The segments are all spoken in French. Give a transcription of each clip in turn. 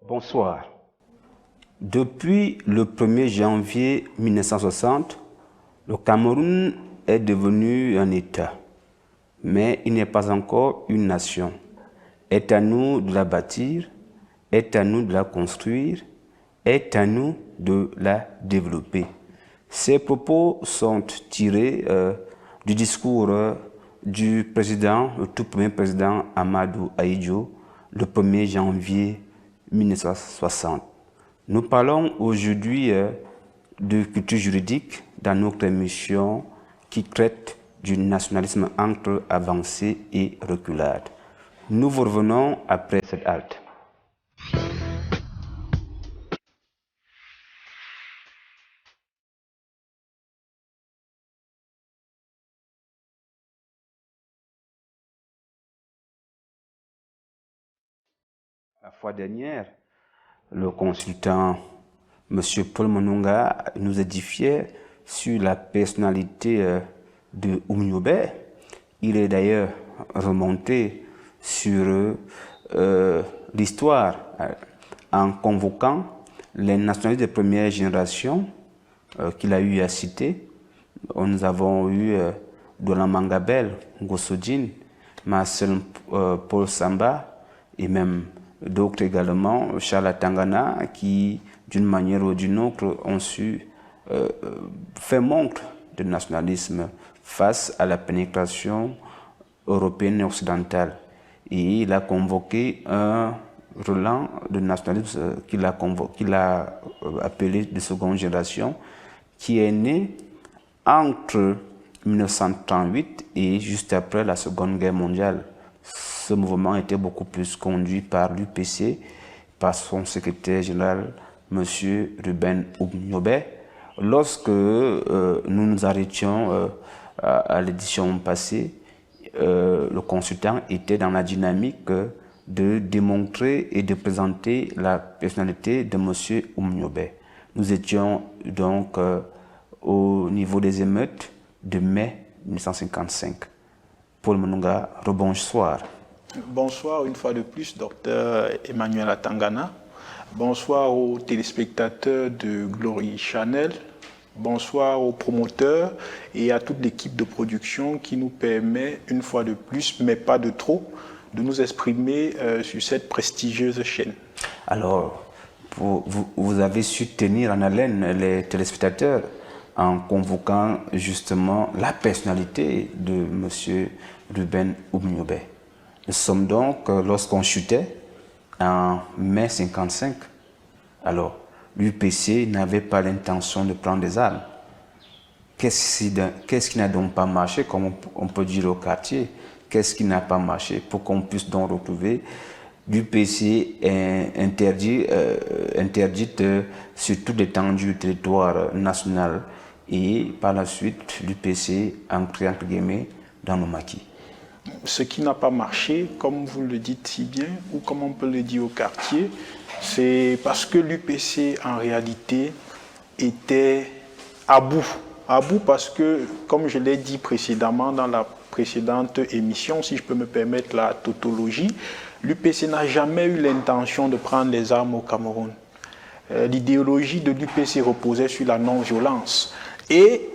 Bonsoir. Depuis le 1er janvier 1960, le Cameroun est devenu un État, mais il n'est pas encore une nation. Est à nous de la bâtir, est à nous de la construire, est à nous de la développer. Ces propos sont tirés du discours du président, le tout premier président Amadou Ahidjo, le 1er janvier 1960. Nous parlons aujourd'hui de culture juridique dans notre émission qui traite du nationalisme entre avancée et reculade. Nous vous revenons après cette halte. La fois dernière, le consultant M. Paul Mononga nous édifiait sur la personnalité de Oumniobé. Il est d'ailleurs remonté sur l'histoire en convoquant les nationalistes de première génération qu'il a eu à citer. Nous avons eu Dolan Mangabel, Ngossodjine, Marcel Paul Samba et même d'autres également, Charles Tangana, qui d'une manière ou d'une autre ont su faire montre de nationalisme face à la pénétration européenne et occidentale. Et il a convoqué un relent de nationalisme qu'il a appelé de seconde génération, qui est né entre 1938 et juste après la Seconde Guerre mondiale. Ce mouvement était beaucoup plus conduit par l'UPC, par son secrétaire général, M. Ruben Oumniobé. Lorsque nous nous arrêtions à l'édition passée, le consultant était dans la dynamique de démontrer et de présenter la personnalité de M. Oumniobé. Nous étions donc au niveau des émeutes de mai 1955. Paul Mononga, rebonsoir. Bonsoir une fois de plus, docteur Emmanuel Atangana. Bonsoir aux téléspectateurs de Glory Channel. Bonsoir aux promoteurs et à toute l'équipe de production qui nous permet, une fois de plus, mais pas de trop, de nous exprimer sur cette prestigieuse chaîne. Alors, vous avez su tenir en haleine les téléspectateurs en convoquant justement la personnalité de M. Ruben Oumniobé. Nous sommes donc, lorsqu'on chutait, en mai 1955, alors l'UPC n'avait pas l'intention de prendre des armes. Qu'est-ce qui n'a donc pas marché, comme on peut dire au quartier? Qu'est-ce qui n'a pas marché pour qu'on puisse donc retrouver l'UPC interdite sur toute l'étendue du territoire national et par la suite l'UPC entré entre guillemets dans nos maquis? Ce qui n'a pas marché, comme vous le dites si bien, ou comme on peut le dire au quartier, c'est parce que l'UPC en réalité était à bout. À bout parce que, comme je l'ai dit précédemment dans la précédente émission, si je peux me permettre la tautologie, l'UPC n'a jamais eu l'intention de prendre les armes au Cameroun. L'idéologie de l'UPC reposait sur la non-violence. Et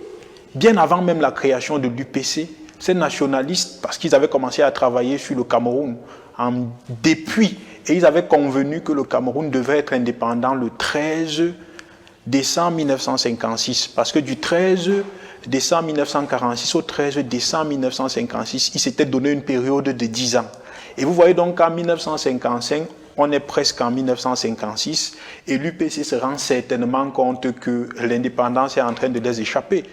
bien avant même la création de l'UPC, ces nationalistes, parce qu'ils avaient commencé à travailler sur le Cameroun depuis, et ils avaient convenu que le Cameroun devait être indépendant le 13 décembre 1956, parce que du 13 décembre 1946 au 13 décembre 1956, ils s'étaient donné une période de 10 ans. Et vous voyez donc qu'en 1955, on est presque en 1956, et l'UPC se rend certainement compte que l'indépendance est en train de les échapper.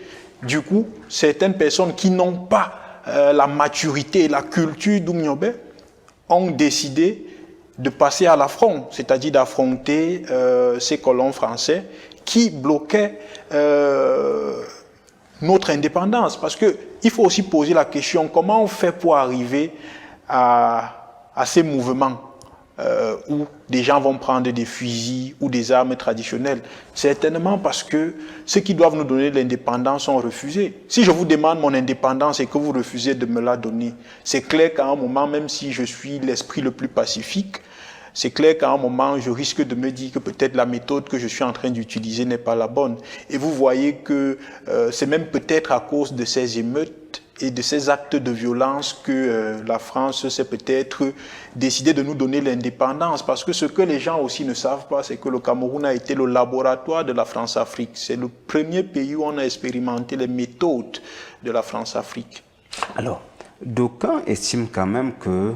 Du coup, certaines personnes qui n'ont pas la maturité et la culture d'Oumniobé ont décidé de passer à l'affront, c'est-à-dire d'affronter ces colons français qui bloquaient notre indépendance. Parce qu'il faut aussi poser la question, comment on fait pour arriver à ces mouvements où des gens vont prendre des fusils ou des armes traditionnelles? Certainement parce que ceux qui doivent nous donner l'indépendance sont refusés. Si je vous demande mon indépendance et que vous refusez de me la donner, c'est clair qu'à un moment, même si je suis l'esprit le plus pacifique, c'est clair qu'à un moment, je risque de me dire que peut-être la méthode que je suis en train d'utiliser n'est pas la bonne. Et vous voyez que c'est même peut-être à cause de ces émeutes et de ces actes de violence que la France s'est peut-être décidée de nous donner l'indépendance. Parce que ce que les gens aussi ne savent pas, c'est que le Cameroun a été le laboratoire de la France-Afrique. C'est le premier pays où on a expérimenté les méthodes de la France-Afrique. Alors, d'aucuns estiment quand même que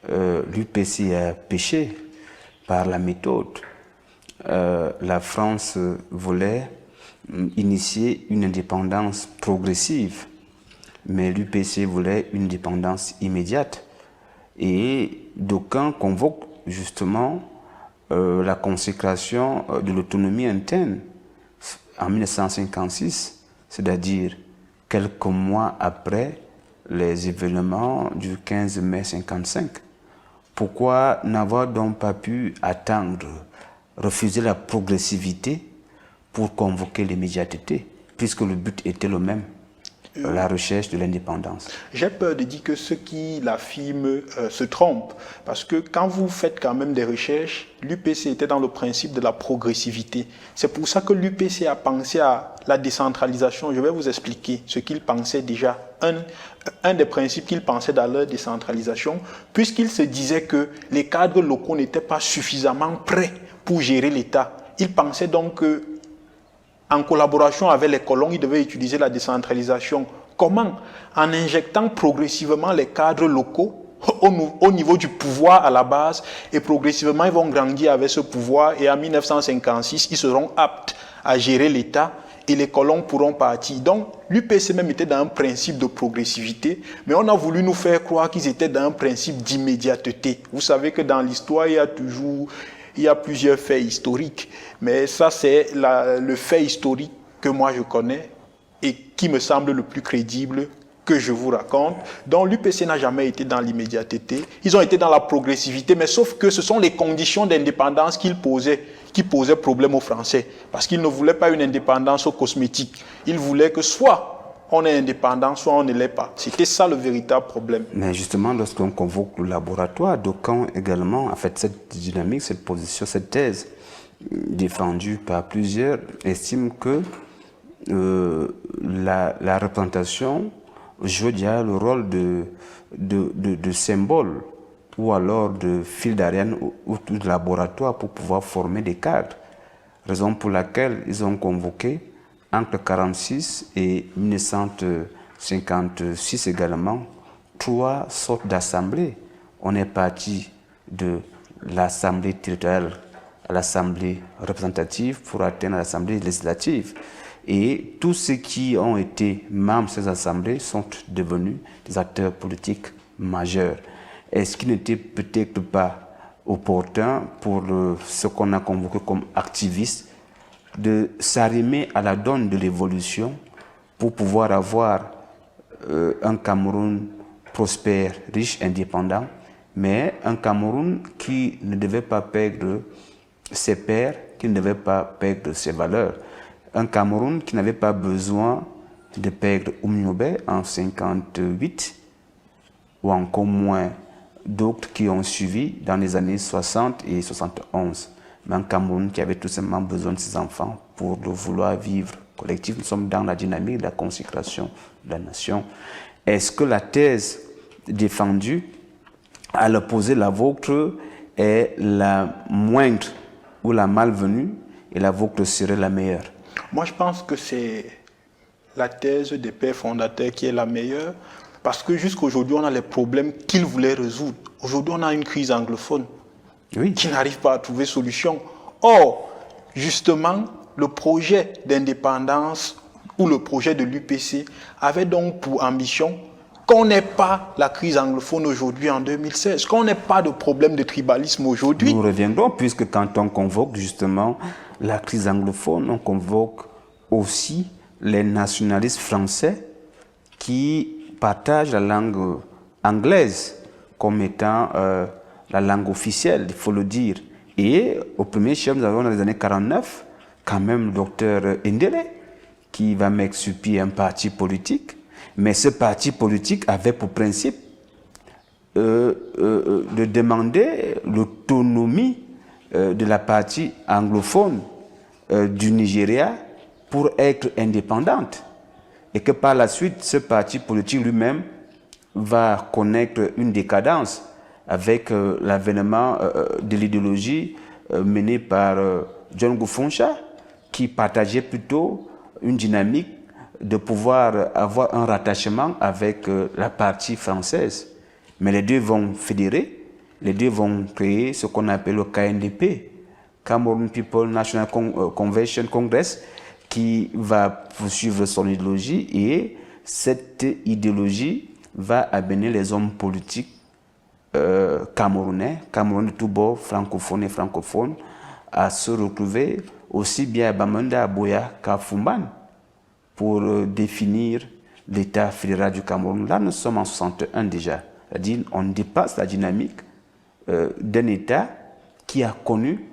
l'UPC a péché par la méthode. La France voulait initier une indépendance progressive, mais l'UPC voulait une indépendance immédiate. Et d'aucuns convoquent justement la consécration de l'autonomie interne en 1956, c'est-à-dire quelques mois après les événements du 15 mai 1955. Pourquoi n'avoir donc pas pu attendre, refuser la progressivité pour convoquer l'immédiateté, puisque le but était le même, la recherche de l'indépendance? J'ai peur de dire que ceux qui l'affirment se trompent, parce que quand vous faites quand même des recherches, l'UPC était dans le principe de la progressivité. C'est pour ça que l'UPC a pensé à la décentralisation. Je vais vous expliquer ce qu'il pensait déjà. Un des principes qu'il pensait dans leur décentralisation, puisqu'il se disait que les cadres locaux n'étaient pas suffisamment prêts pour gérer l'État. Il pensait donc que, en collaboration avec les colons, ils devaient utiliser la décentralisation. Comment? En injectant progressivement les cadres locaux au niveau du pouvoir à la base, et progressivement ils vont grandir avec ce pouvoir, et en 1956 ils seront aptes à gérer l'État et les colons pourront partir. Donc l'UPC même était dans un principe de progressivité, mais on a voulu nous faire croire qu'ils étaient dans un principe d'immédiateté. Vous savez que dans l'histoire il y a plusieurs faits historiques, mais ça c'est le fait historique que moi je connais et qui me semble le plus crédible que je vous raconte. Donc l'UPC n'a jamais été dans l'immédiateté, ils ont été dans la progressivité, mais sauf que ce sont les conditions d'indépendance qui posaient problème aux Français, parce qu'ils ne voulaient pas une indépendance cosmétique, ils voulaient que soit on est indépendant, soit on ne l'est pas. C'était ça le véritable problème. Mais justement, lorsqu'on convoque le laboratoire, d'aucuns également, en fait, cette dynamique, cette position, cette thèse défendue par plusieurs, estiment que la représentation joue déjà le rôle de symbole ou alors de fil d'Ariane ou de laboratoire pour pouvoir former des cadres. Raison pour laquelle ils ont convoqué entre 1946 et 1956 également 3 sortes d'assemblées. On est parti de l'assemblée territoriale à l'assemblée représentative pour atteindre l'assemblée législative. Et tous ceux qui ont été membres de ces assemblées sont devenus des acteurs politiques majeurs. Est-ce qu'il n'était peut-être pas opportun pour ce qu'on a convoqué comme activistes de s'arrimer à la donne de l'évolution pour pouvoir avoir un Cameroun prospère, riche, indépendant, mais un Cameroun qui ne devait pas perdre ses pères, qui ne devait pas perdre ses valeurs. Un Cameroun qui n'avait pas besoin de perdre Oumniobé en 1958 ou encore moins d'autres qui ont suivi dans les années 60 et 71. Mais un Cameroun qui avait tout simplement besoin de ses enfants pour le vouloir vivre collectif. Nous sommes dans la dynamique de la consécration de la nation. Est-ce que la thèse défendue à l'opposé de la vôtre est la moindre ou la malvenue et la vôtre serait la meilleure? Moi, je pense que c'est la thèse des pères fondateurs qui est la meilleure, parce que jusqu'à aujourd'hui, on a les problèmes qu'ils voulaient résoudre. Aujourd'hui, on a une crise anglophone qui n'arrive pas à trouver solution. Or, justement, le projet d'indépendance ou le projet de l'UPC avait donc pour ambition qu'on n'ait pas la crise anglophone aujourd'hui en 2016, qu'on n'ait pas de problème de tribalisme aujourd'hui. Nous reviendrons, puisque quand on convoque justement la crise anglophone, on convoque aussi les nationalistes français qui partagent la langue anglaise comme étant la langue officielle, il faut le dire. Et au premier chef, nous avons dans les années 49, quand même le docteur Ndele, qui va m'expliquer un parti politique. Mais ce parti politique avait pour principe de demander l'autonomie de la partie anglophone du Nigeria pour être indépendante. Et que par la suite, ce parti politique lui-même va connaître une décadence avec l'avènement de l'idéologie menée par John Gufuncha, qui partageait plutôt une dynamique de pouvoir avoir un rattachement avec la partie française. Mais les deux vont fédérer, les deux vont créer ce qu'on appelle le KNDP, Cameroon People National Convention Congress, qui va poursuivre son idéologie, et cette idéologie va amener les hommes politiques camerounais de tous bords, francophones et francophones, à se retrouver aussi bien à Bamenda, à Boya qu'à Fumban pour définir l'État fédéral du Cameroun. Là, nous sommes en 61 déjà. C'est-à-dire on dépasse la dynamique d'un État qui a connu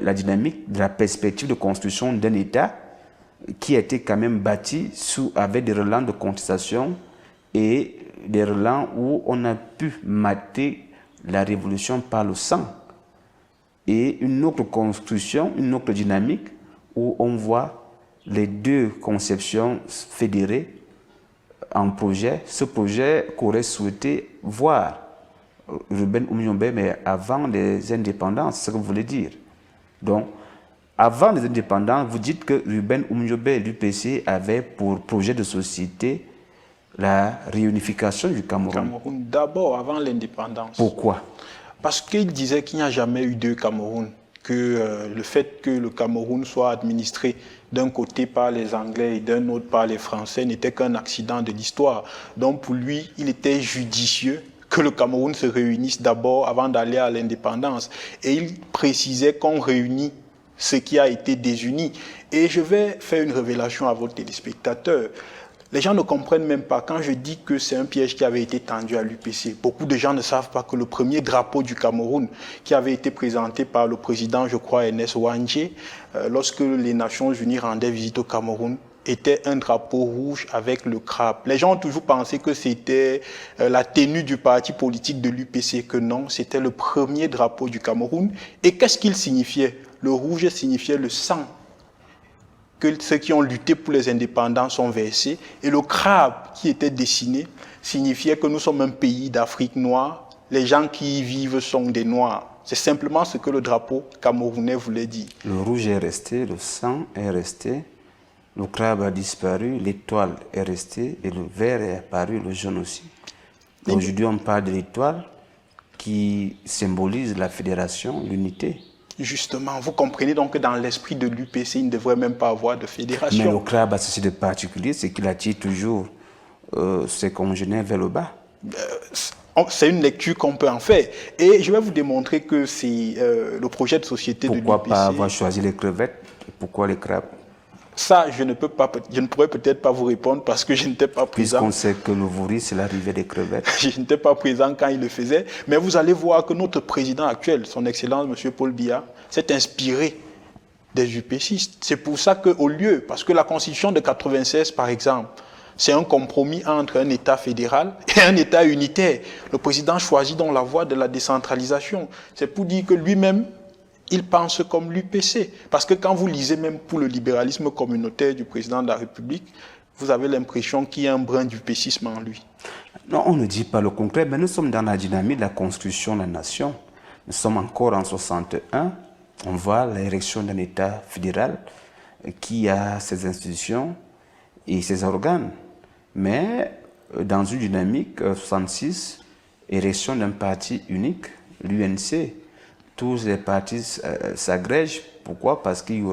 la dynamique de la perspective de construction d'un État qui a été quand même bâti avec des relents de contestation et des relents où on a pu mater la révolution par le sang. Et une autre construction, une autre dynamique où on voit les deux conceptions fédérées en projet. Ce projet qu'aurait souhaité voir Ruben Oumyobé, mais avant les indépendances, c'est ce que vous voulez dire. Donc, avant les indépendances, vous dites que Ruben Oumyobé et l'UPC avaient pour projet de société la réunification du Cameroun. D'abord, avant l'indépendance. Pourquoi? Parce qu'il disait qu'il n'y a jamais eu deux Cameroun, que le fait que le Cameroun soit administré d'un côté par les Anglais et d'un autre par les Français n'était qu'un accident de l'histoire. Donc pour lui, il était judicieux que le Cameroun se réunisse d'abord avant d'aller à l'indépendance. Et il précisait qu'on réunit ce qui a été désuni. Et je vais faire une révélation à vos téléspectateurs. Les gens ne comprennent même pas quand je dis que c'est un piège qui avait été tendu à l'UPC. Beaucoup de gens ne savent pas que le premier drapeau du Cameroun, qui avait été présenté par le président, je crois, Ernest Ouandjé, lorsque les Nations Unies rendaient visite au Cameroun, était un drapeau rouge avec le crabe. Les gens ont toujours pensé que c'était la tenue du parti politique de l'UPC, que non, c'était le premier drapeau du Cameroun. Et qu'est-ce qu'il signifiait? Le rouge signifiait le sang que ceux qui ont lutté pour les indépendances ont versé. Et le crabe qui était dessiné signifiait que nous sommes un pays d'Afrique noire. Les gens qui y vivent sont des Noirs. C'est simplement ce que le drapeau camerounais voulait dire. Le rouge est resté, le sang est resté, le crabe a disparu, l'étoile est restée et le vert est apparu, le jaune aussi. Aujourd'hui, on parle de l'étoile qui symbolise la fédération, l'unité. Justement, vous comprenez donc que dans l'esprit de l'UPC, il ne devrait même pas avoir de fédération. Mais le crabe a ceci de particulier, c'est qu'il attire toujours ses congénères vers le bas. C'est une lecture qu'on peut en faire. Et je vais vous démontrer que c'est le projet de société de l'UPC. Pourquoi pas avoir choisi les crevettes? Pourquoi les crabes? Ça, je ne pourrais peut-être pas vous répondre parce que je n'étais pas présent. Puisqu'on sait que le Vouri, c'est l'arrivée des crevettes. Je n'étais pas présent quand il le faisait. Mais vous allez voir que notre président actuel, son Excellence, M. Paul Biya, s'est inspiré des UPCistes. C'est pour ça qu'au lieu, parce que la Constitution de 1996, par exemple, c'est un compromis entre un État fédéral et un État unitaire. Le président choisit donc la voie de la décentralisation. C'est pour dire que lui-même, il pense comme l'UPC. Parce que quand vous lisez même pour le libéralisme communautaire du président de la République, vous avez l'impression qu'il y a un brin d'UPCisme en lui. Non, on ne dit pas le concret, mais nous sommes dans la dynamique de la construction de la nation. Nous sommes encore en 61. On voit l'érection d'un État fédéral qui a ses institutions et ses organes. Mais dans une dynamique 66, érection d'un parti unique, l'UNC. Tous les partis s'agrègent. Pourquoi? Parce qu'il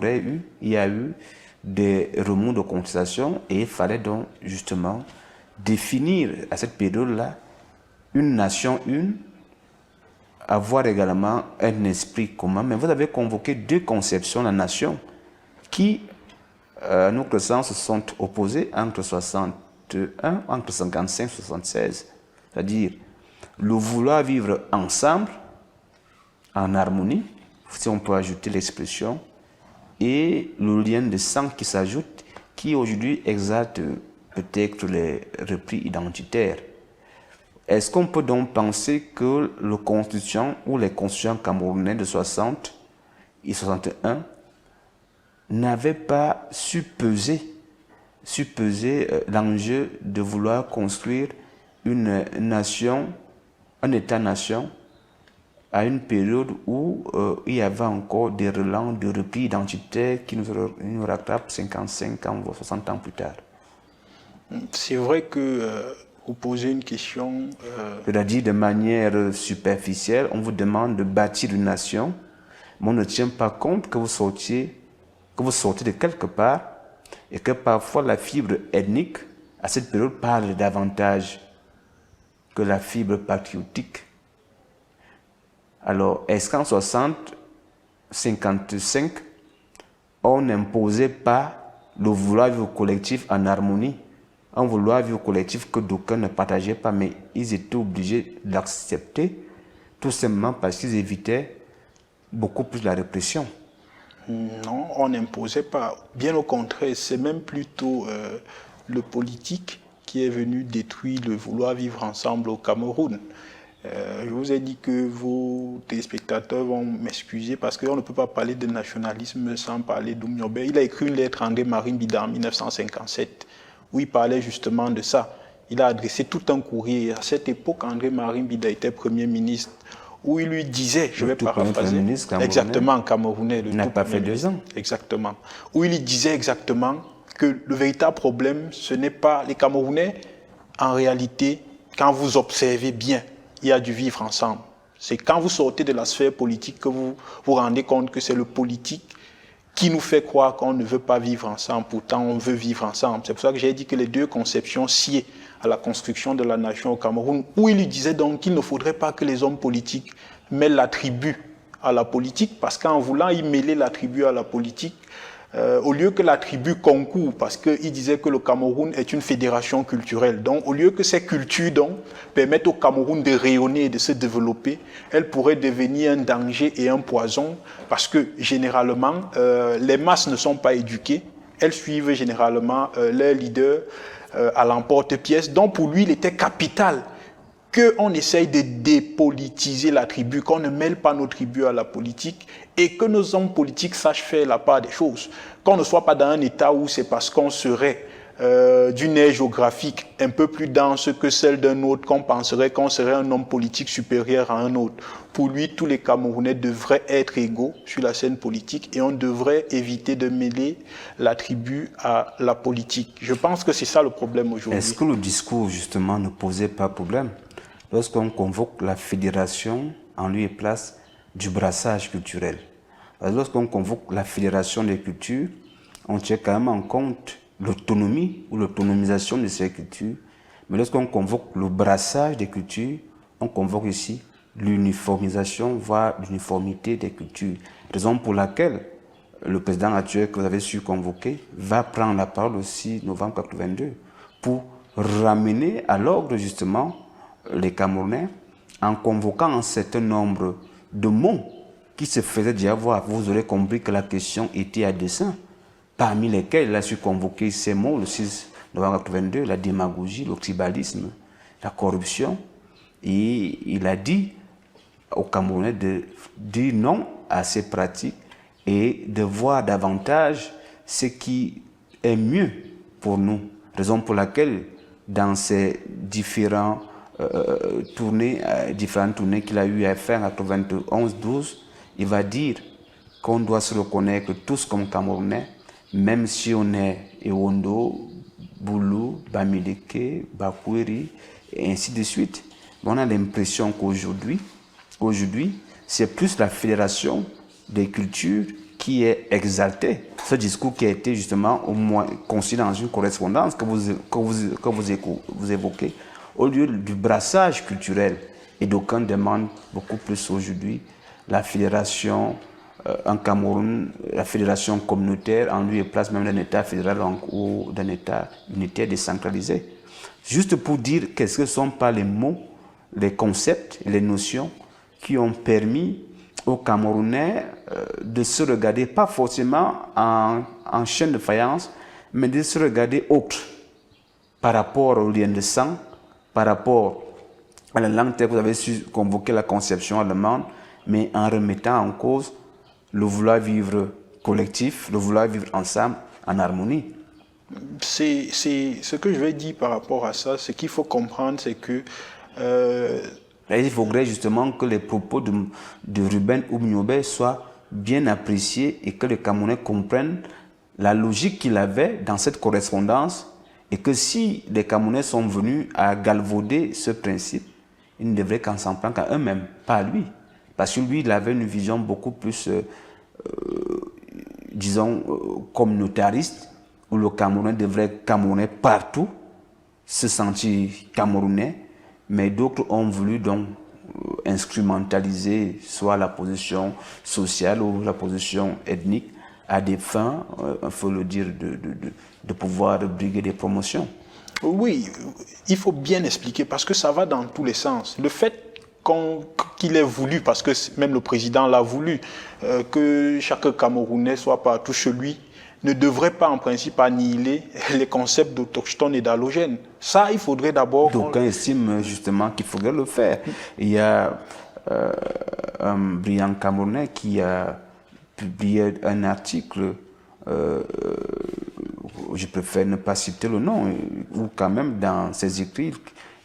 y a eu des remous de contestation et il fallait donc justement définir à cette période-là une nation une, avoir également un esprit commun. Mais vous avez convoqué deux conceptions de la nation qui, à notre sens, sont opposées entre 61, entre 55 et 76. C'est-à-dire le vouloir vivre ensemble, en harmonie, si on peut ajouter l'expression, et le lien de sang qui s'ajoute, qui aujourd'hui exalte peut-être les repris identitaires. Est-ce qu'on peut donc penser que le constitution ou les constitutions camerounais de 60 et 61 n'avaient pas su peser l'enjeu de vouloir construire une nation, un État-nation, à une période où il y avait encore des relents de repli identitaire qui nous rattrapent 55 ans, voire 60 ans plus tard. C'est vrai que vous posez une question... C'est-à-dire de manière superficielle, on vous demande de bâtir une nation, mais on ne tient pas compte que vous sortez de quelque part et que parfois la fibre ethnique, à cette période, parle davantage que la fibre patriotique. Alors, est-ce qu'en 55, on n'imposait pas le vouloir vivre collectif en harmonie, un vouloir vivre collectif que d'aucuns ne partageaient pas, mais ils étaient obligés d'accepter, tout simplement parce qu'ils évitaient beaucoup plus la répression? Non, on n'imposait pas. Bien au contraire, c'est même plutôt le politique qui est venu détruire le vouloir vivre ensemble au Cameroun. Je vous ai dit que vos téléspectateurs vont m'excuser parce qu'on ne peut pas parler de nationalisme sans parler d'Oumniobé. Il a écrit une lettre à André-Marie Mbida en 1957 où il parlait justement de ça. Il a adressé tout un courrier. À cette époque, André-Marie Mbida était Premier ministre où il lui disait, je vais paraphraser, exactement, camerounais. Il n'a pas fait 2 ans. Exactement. Où il lui disait exactement que le véritable problème, ce n'est pas les Camerounais. En réalité, quand vous observez bien, il y a du vivre ensemble. C'est quand vous sortez de la sphère politique que vous vous rendez compte que c'est le politique qui nous fait croire qu'on ne veut pas vivre ensemble. Pourtant, on veut vivre ensemble. C'est pour ça que j'ai dit que les deux conceptions sciaient à la construction de la nation au Cameroun, où il lui disait donc qu'il ne faudrait pas que les hommes politiques mêlent la tribu à la politique, parce qu'en voulant y mêler la tribu à la politique, au lieu que la tribu concourt, parce qu'il disait que le Cameroun est une fédération culturelle, donc au lieu que ces cultures donc, permettent au Cameroun de rayonner et de se développer, elles pourraient devenir un danger et un poison, parce que généralement, les masses ne sont pas éduquées, elles suivent généralement leurs leaders à l'emporte-pièce, donc pour lui, il était capital qu'on essaye de dépolitiser la tribu, qu'on ne mêle pas nos tribus à la politique et que nos hommes politiques sachent faire la part des choses. Qu'on ne soit pas dans un état où c'est parce qu'on serait d'une aire géographique un peu plus dense que celle d'un autre qu'on penserait qu'on serait un homme politique supérieur à un autre. Pour lui, tous les Camerounais devraient être égaux sur la scène politique et on devrait éviter de mêler la tribu à la politique. Je pense que c'est ça le problème aujourd'hui. Est-ce que le discours, justement, ne posait pas problème? Lorsqu'on convoque la fédération en lieu et place du brassage culturel. Lorsqu'on convoque la fédération des cultures, on tient quand même en compte l'autonomie ou l'autonomisation de ces cultures. Mais lorsqu'on convoque le brassage des cultures, on convoque ici l'uniformisation, voire l'uniformité des cultures. Raison pour laquelle le président actuel que vous avez su convoquer va prendre la parole le 6 novembre 82 pour ramener à l'ordre justement les Camerounais en convoquant un certain nombre de mots qui se faisaient déjà voir. Vous aurez compris que la question était à dessein, parmi lesquels il a su convoquer ces mots le 6 novembre 82, la démagogie, le tribalisme, la corruption. Et il a dit aux Camerounais de dire non à ces pratiques et de voir davantage ce qui est mieux pour nous. Raison pour laquelle, dans ces différentes tournées qu'il a eu à faire en 91-12, il va dire qu'on doit se reconnaître tous comme Camerounais, même si on est Ewondo, Boulou, Bamileke, Bakweri, et ainsi de suite. On a l'impression qu'aujourd'hui, c'est plus la fédération des cultures qui est exaltée. Ce discours qui a été justement au moins conçu dans une correspondance que vous évoquez, au lieu du brassage culturel. Et d'aucuns demandent beaucoup plus aujourd'hui la fédération en Cameroun, la fédération communautaire en lieu et place même d'un État fédéral ou d'un État unitaire décentralisé. Juste pour dire qu'est-ce que sont pas les mots, les concepts, les notions qui ont permis aux Camerounais de se regarder, pas forcément en chaîne de faïence, mais de se regarder autre par rapport aux liens de sang, par rapport à la langue telle que vous avez su convoquer la conception allemande, mais en remettant en cause le vouloir vivre collectif, le vouloir vivre ensemble en harmonie. C'est ce que je vais dire par rapport à ça. Ce qu'il faut comprendre, c'est que Et il faudrait justement que les propos de Ruben Oumniobé soient bien appréciés et que les Camerounais comprennent la logique qu'il avait dans cette correspondance, et que si les Camerounais sont venus à galvauder ce principe, ils ne devraient qu'en s'en prendre qu'à eux-mêmes, pas à lui. Parce que lui, il avait une vision beaucoup plus, disons, communautariste, où le Camerounais devrait être Camerounais partout, se sentir Camerounais, mais d'autres ont voulu donc instrumentaliser soit la position sociale ou la position ethnique à des fins, il faut le dire, de pouvoir briguer des promotions. oui, il faut bien expliquer parce que ça va dans tous les sens. Le fait qu'il ait voulu, parce que même le président l'a voulu, que chaque Camerounais soit partout chez lui, ne devrait pas en principe annihiler les concepts d'autochtone et d'allogène. Ça, il faudrait d'abord... D'aucuns estiment justement qu'il faudrait le faire. Il y a un brillant Camerounais qui a publié un article, je préfère ne pas citer le nom, où quand même dans ses écrits,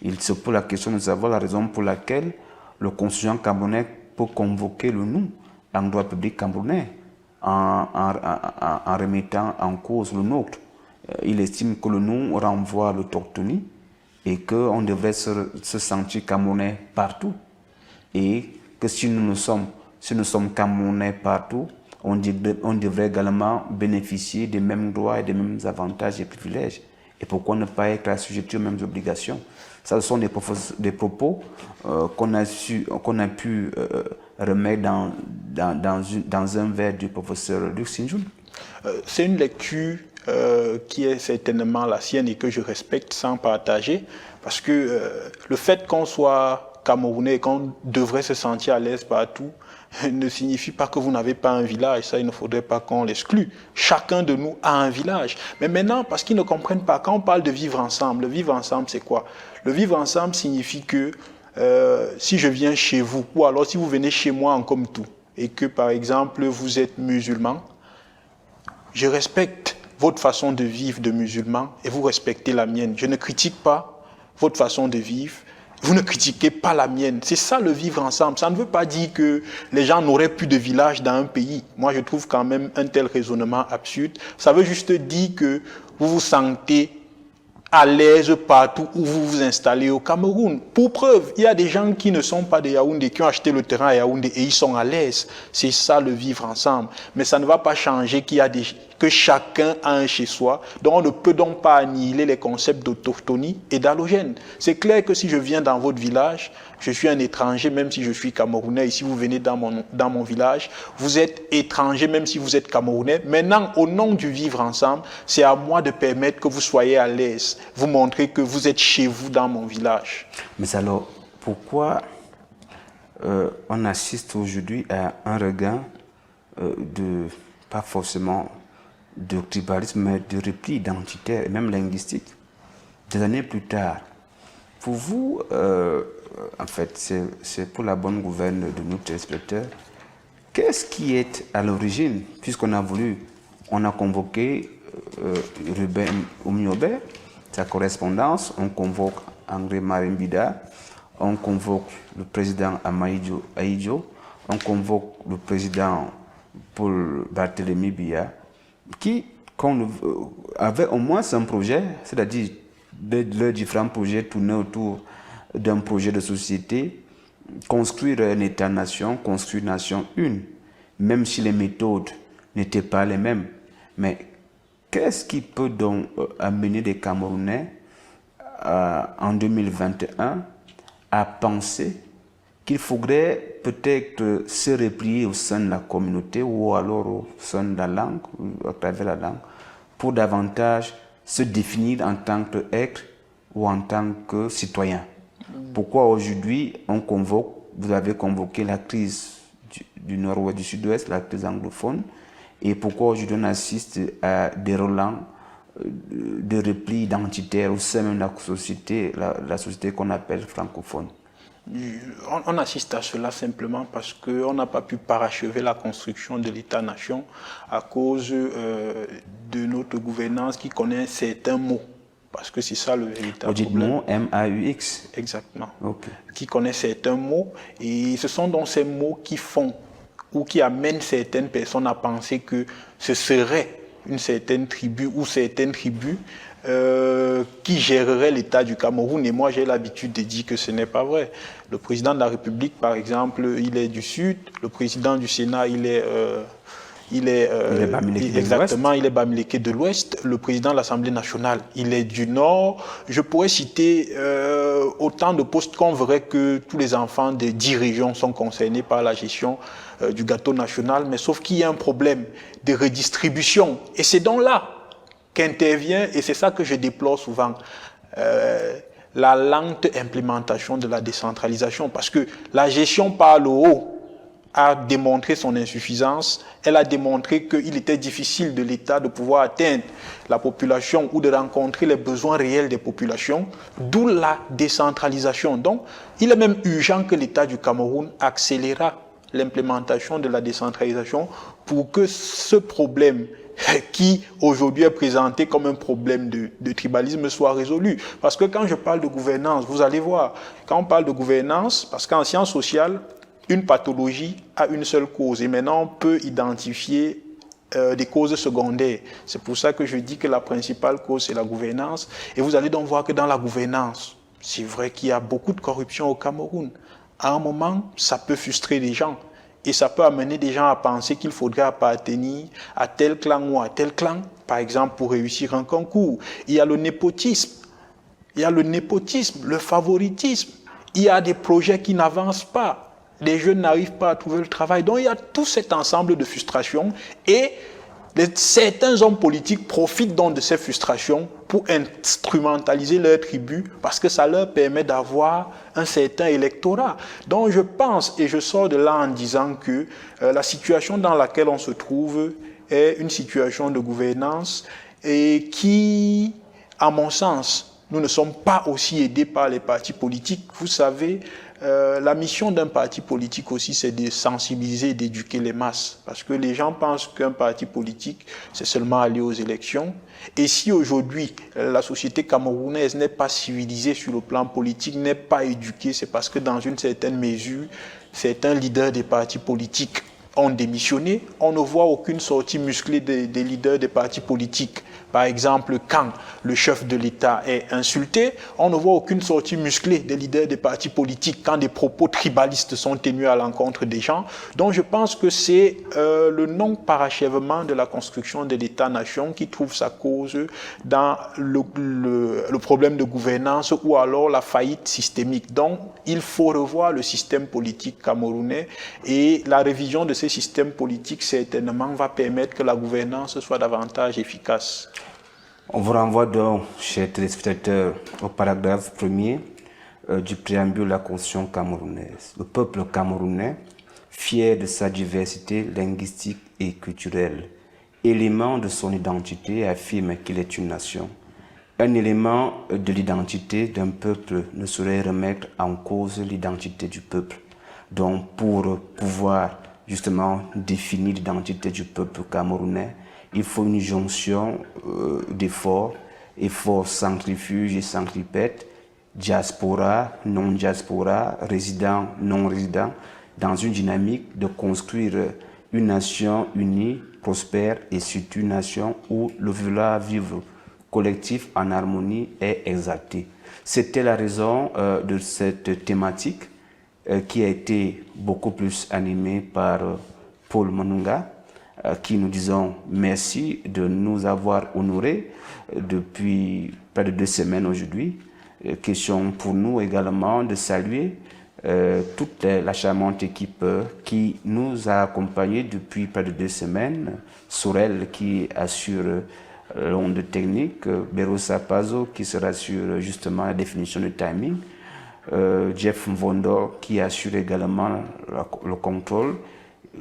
il se pose la question de savoir la raison pour laquelle le constituant camerounais peut convoquer le nous en droit public camerounais en remettant en cause le nôtre. Il estime que le nous renvoie à l'autochtonie et qu'on devrait se sentir camerounais partout. Et que si nous sommes camerounais partout, on devrait également bénéficier des mêmes droits et des mêmes avantages et privilèges. Et pourquoi ne pas être assujetti aux mêmes obligations? Ça, ce sont des propos qu'on a pu remettre dans un vers du professeur Luc Sinjoun. C'est une lecture qui est certainement la sienne et que je respecte sans partager, parce que le fait qu'on soit Camerounais et qu'on devrait se sentir à l'aise partout ne signifie pas que vous n'avez pas un village. Ça, il ne faudrait pas qu'on l'exclue. Chacun de nous a un village. Mais maintenant, parce qu'ils ne comprennent pas, quand on parle de vivre ensemble, le vivre ensemble, c'est quoi? Le vivre ensemble signifie que si je viens chez vous, ou alors si vous venez chez moi en Komtou, et que par exemple vous êtes musulman, je respecte votre façon de vivre de musulman et vous respectez la mienne. Je ne critique pas votre façon de vivre. Vous ne critiquez pas la mienne. C'est ça le vivre ensemble. Ça ne veut pas dire que les gens n'auraient plus de village dans un pays. Moi, je trouve quand même un tel raisonnement absurde. Ça veut juste dire que vous vous sentez à l'aise partout où vous vous installez au Cameroun. Pour preuve, il y a des gens qui ne sont pas de Yaoundé, qui ont acheté le terrain à Yaoundé et ils sont à l'aise. C'est ça le vivre ensemble. Mais ça ne va pas changer que chacun a un chez soi. Donc on ne peut donc pas annihiler les concepts d'autochtonie et d'allogène. C'est clair que si je viens dans votre village, je suis un étranger même si je suis Camerounais. Et si vous venez dans mon village, vous êtes étranger même si vous êtes Camerounais. Maintenant, au nom du vivre ensemble, c'est à moi de permettre que vous soyez à l'aise. Vous montrez que vous êtes chez vous dans mon village. Mais alors, pourquoi on assiste aujourd'hui à un regain pas forcément de tribalisme, mais de repli identitaire et même linguistique, des années plus tard? Pour vous, en fait, c'est pour la bonne gouverne de nos téléspectateurs, qu'est-ce qui est à l'origine, puisqu'on a convoqué Ruben Oumniobé, sa correspondance, on convoque André Marimbida, on convoque le président Amaïdjo Aïdjo, on convoque le président Paul Barthélémy Biya, qui avait au moins un projet, c'est-à-dire leurs différents projets tournés autour d'un projet de société, construire un État-nation, construire nation une, même si les méthodes n'étaient pas les mêmes. Mais qu'est-ce qui peut donc amener des Camerounais en 2021 à penser qu'il faudrait peut-être se replier au sein de la communauté ou alors au sein de la langue, à travers la langue, pour davantage se définir en tant qu'être ou en tant que citoyen? Pourquoi aujourd'hui vous avez convoqué la crise du nord-ouest, du sud-ouest, la crise anglophone, et pourquoi aujourd'hui on assiste à des relents de repli identitaire au sein même de la société qu'on appelle francophone? On assiste à cela simplement parce qu'on n'a pas pu parachever la construction de l'État-nation à cause de notre gouvernance qui connaît certains mots. Parce que c'est ça le véritable problème. Mot, M-A-U-X. Exactement. Okay. Qui connaît certains mots. Et ce sont donc ces mots qui font ou qui amènent certaines personnes à penser que ce serait une certaine tribu ou certaines tribus qui gérerait l'État du Cameroun. Et moi, j'ai l'habitude de dire que ce n'est pas vrai. Le président de la République, par exemple, il est du Sud. Le président du Sénat, il est Bamileke de l'Ouest. Le président de l'Assemblée nationale, il est du Nord. Je pourrais citer autant de postes qu'on verrait que tous les enfants des 10 régions sont concernés par la gestion du gâteau national. Mais sauf qu'il y a un problème de redistribution. Et c'est donc là qu'intervient, et c'est ça que je déplore souvent, la lente implémentation de la décentralisation. Parce que la gestion par le haut a démontré son insuffisance. Elle a démontré qu'il était difficile de l'État de pouvoir atteindre la population ou de rencontrer les besoins réels des populations, d'où la décentralisation. Donc, il est même urgent que l'État du Cameroun accélérera l'implémentation de la décentralisation pour que ce problème qui aujourd'hui est présenté comme un problème de tribalisme soit résolu. Parce que quand je parle de gouvernance, vous allez voir, quand on parle de gouvernance, parce qu'en sciences sociales, une pathologie a une seule cause et maintenant on peut identifier des causes secondaires. C'est pour ça que je dis que la principale cause c'est la gouvernance. Et vous allez donc voir que dans la gouvernance, c'est vrai qu'il y a beaucoup de corruption au Cameroun. À un moment, ça peut frustrer les gens. Et ça peut amener des gens à penser qu'il faudrait appartenir à tel clan ou à tel clan, par exemple, pour réussir un concours. Il y a le népotisme, le favoritisme. Il y a des projets qui n'avancent pas. Les jeunes n'arrivent pas à trouver le travail. Donc, il y a tout cet ensemble de frustrations et certains hommes politiques profitent donc de ces frustrations pour instrumentaliser leur tribu parce que ça leur permet d'avoir un certain électorat. Donc je pense et je sors de là en disant que la situation dans laquelle on se trouve est une situation de gouvernance et qui, à mon sens, nous ne sommes pas aussi aidés par les partis politiques. Vous savez, la mission d'un parti politique aussi, c'est de sensibiliser et d'éduquer les masses. Parce que les gens pensent qu'un parti politique, c'est seulement aller aux élections. Et si aujourd'hui, la société camerounaise n'est pas civilisée sur le plan politique, n'est pas éduquée, c'est parce que dans une certaine mesure, certains leaders des partis politiques ont démissionné. On ne voit aucune sortie musclée des leaders des partis politiques. Par exemple, quand le chef de l'État est insulté, on ne voit aucune sortie musclée des leaders des partis politiques quand des propos tribalistes sont tenus à l'encontre des gens. Donc je pense que c'est le non-parachèvement de la construction de l'État-nation qui trouve sa cause dans le problème de gouvernance ou alors la faillite systémique. Donc il faut revoir le système politique camerounais et la révision de ces systèmes politiques certainement va permettre que la gouvernance soit davantage efficace. On vous renvoie donc, chers téléspectateurs, au paragraphe 1er du préambule de la Constitution camerounaise. Le peuple camerounais, fier de sa diversité linguistique et culturelle, élément de son identité, affirme qu'il est une nation. Un élément de l'identité d'un peuple ne saurait remettre en cause l'identité du peuple. Donc, pour pouvoir justement définir l'identité du peuple camerounais, il faut une jonction d'efforts, efforts centrifuges et centripètes, diaspora, non-diaspora, résidents, non-résidents, dans une dynamique de construire une nation unie, prospère et surtout une nation où le vivre collectif en harmonie est exalté. C'était la raison de cette thématique qui a été beaucoup plus animée par Paul Monunga, qui nous disons merci de nous avoir honorés depuis près de 2 semaines aujourd'hui. Question pour nous également de saluer toute la charmante équipe qui nous a accompagnés depuis près de 2 semaines. Sorel qui assure l'onde technique, Berosa Pazo qui sera sur justement la définition de timing, Jeff Mvondo qui assure également le contrôle,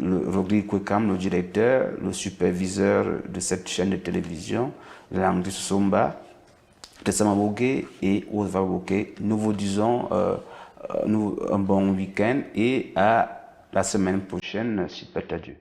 Rodrigue Kwekam, le directeur, le superviseur de cette chaîne de télévision, Landry Somba, Tessama Bogué et Osva Bogué. Nous vous disons un bon week-end et à la semaine prochaine, si peut-être Dieu.